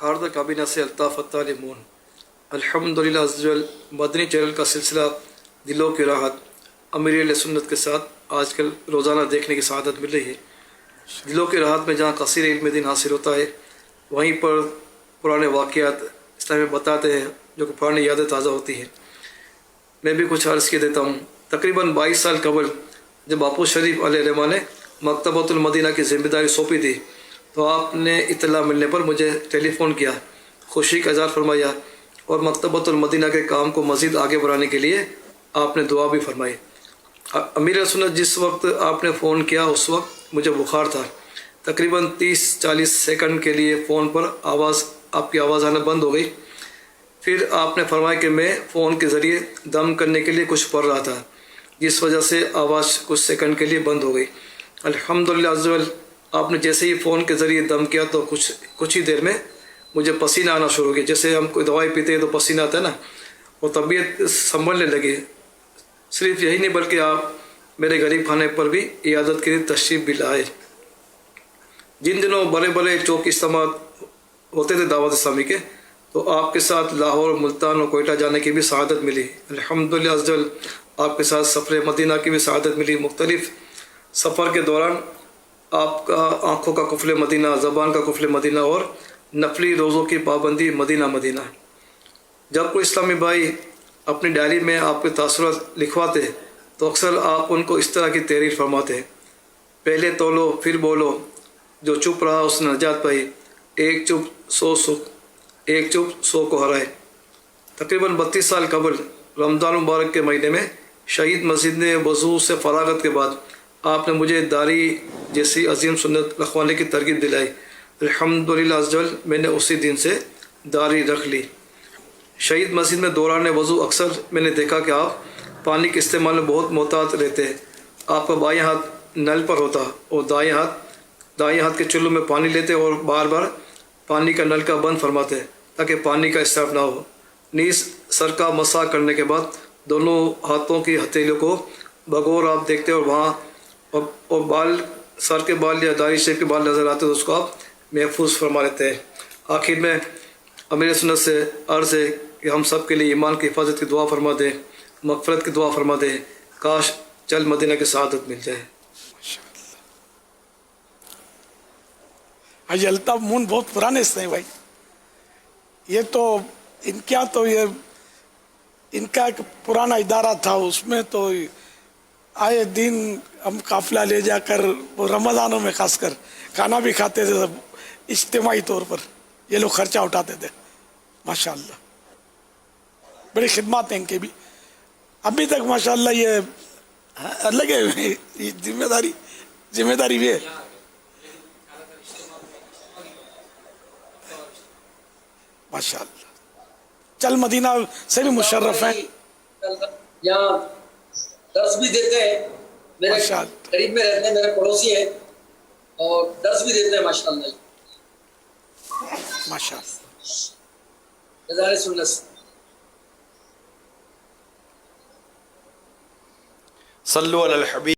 खारदा काबीना से अल्ताफ़ तालिमून अल्हम्दुलिल्लाह अज़्ज़वजल मदनी चैनल का सिलसिला दिलों की राहत अमीर सुन्नत के साथ आजकल रोज़ाना देखने की सआदत मिल रही है। दिलों की राहत में जहाँ कसीर इल्म दिन हासिल होता है, वहीं पर पुराने वाक़यात इस्लाम में बताते हैं जो कि पुरानी यादें ताज़ा होती हैं। मैं भी कुछ अर्ज़ के देता हूँ। तकरीबन 22 साल कबल जब बापू शरीफ अलैहिर्रहमा ने मकतबतुल मदीना की ज़िम्मेदारी सौंपी थी, तो आपने इत्तला मिलने पर मुझे टेलीफ़ोन किया, खुशी का इज़हार फरमाया और मकतबतुल मदीना के काम को मज़ीद आगे बढ़ाने के लिए आपने दुआ भी फरमाई। अमीर सुन्नत जिस वक्त आपने फ़ोन किया उस वक्त मुझे बुखार था। तकरीबन 30-40 सेकंड के लिए फ़ोन पर आपकी आवाज़ आना बंद हो गई। फिर आपने फरमाया कि मैं फ़ोन के ज़रिए दम करने के लिए कुछ पढ़ रहा था, जिस वजह से आवाज़ कुछ सेकंड के लिए बंद हो गई। अल्हम्दुलिल्लाह अज़्ज़वजल आपने जैसे ही फ़ोन के ज़रिए दम किया तो कुछ ही देर में मुझे पसीना आना शुरू हो गया। जैसे हम कोई दवाई पीते हैं तो पसीना आता है ना, और तबीयत संभलने लगी। सिर्फ यही नहीं बल्कि आप मेरे गरीब खाने पर भी इयादत के लिए तशरीफ़ भी लाए। जिन दिनों बड़े बड़े चौक इज्तिमा होते थे दावत इस्लामी के, तो आपके साथ लाहौर, मुल्तान और कोयटा जाने की भी सआदत मिली। अल्हम्दुलिल्लाह अज़्ज़वजल आपके साथ सफ़र मदीना की भी सआदत मिली। मुख्तलिफ़ सफ़र के दौरान आपका आँखों का कुफल मदीना, ज़बान का कुफल मदीना और नफली रोज़ों की पाबंदी मदीना मदीना। जब कोई इस्लामी भाई अपनी डायरी में आपके तासुरात लिखवाते तो अक्सर आप उनको इस तरह की तहरीर फरमाते, पहले तोलो फिर बोलो, जो चुप रहा उसने नजात पाई, एक चुप 100 सुख, एक चुप 100 को हराए। तकरीबन 32 साल कबल रमज़ान मुबारक के महीने में शहीद मस्जिद ने वज़ू से फरागत के बाद आपने मुझे दाढ़ी जैसी अजीम सुन्नत रखवाने की तरगीब दिलाई। अल्हम्दुलिल्लाह अज़्ज़वजल मैंने उसी दिन से दाढ़ी रख ली। शहीद मस्जिद में दौरान वज़ू अक्सर मैंने देखा कि आप पानी के इस्तेमाल में बहुत मोहतात रहते हैं। आपका बाएं हाथ नल पर होता और दाएं हाथ के चुल्लू में पानी लेते और बार बार पानी का नल का बंद फरमाते ताकि पानी का इसराफ ना हो। नीस सर का मसा करने के बाद दोनों हाथों की हथेलियों को बगौर आप देखते और वहाँ और बाल, सर के बाल या दाढ़ी शेख के बाल नज़र आते तो उसको आप महफूज फरमा लेते हैं। आखिर में अमीर सुन्नत से अर्ज़ है कि हम सब के लिए ईमान की हिफाजत की दुआ फरमा दे, मग़फ़िरत की दुआ फरमा दे। काश चल मदीना की सआदत मिल जाए। हाजी अल्ताफ़ मून बहुत पुराने से हैं भाई। ये तो ये इनका एक पुराना इदारा था, उसमें तो आए दिन हम काफ़िला ले जाकर वो रमज़ानों में खासकर खाना भी खाते थे, सब इज्तिमाई तौर पर ये लोग खर्चा उठाते थे। माशाअल्लाह बड़ी खिदमत है इनके भी अभी तक माशाअल्लाह। ये अलग है, जिम्मेदारी भी है। माशाअल्लाह चल मदीना से भी मुशर्रफ है। यहाँ दर्स भी देते हैं, मेरे करीब में रहते हैं, मेरे पड़ोसी हैं और दर्स भी देते हैं माशाअल्लाह। माशाअल्लाह सुन्नत सल्लु अलल हबीब।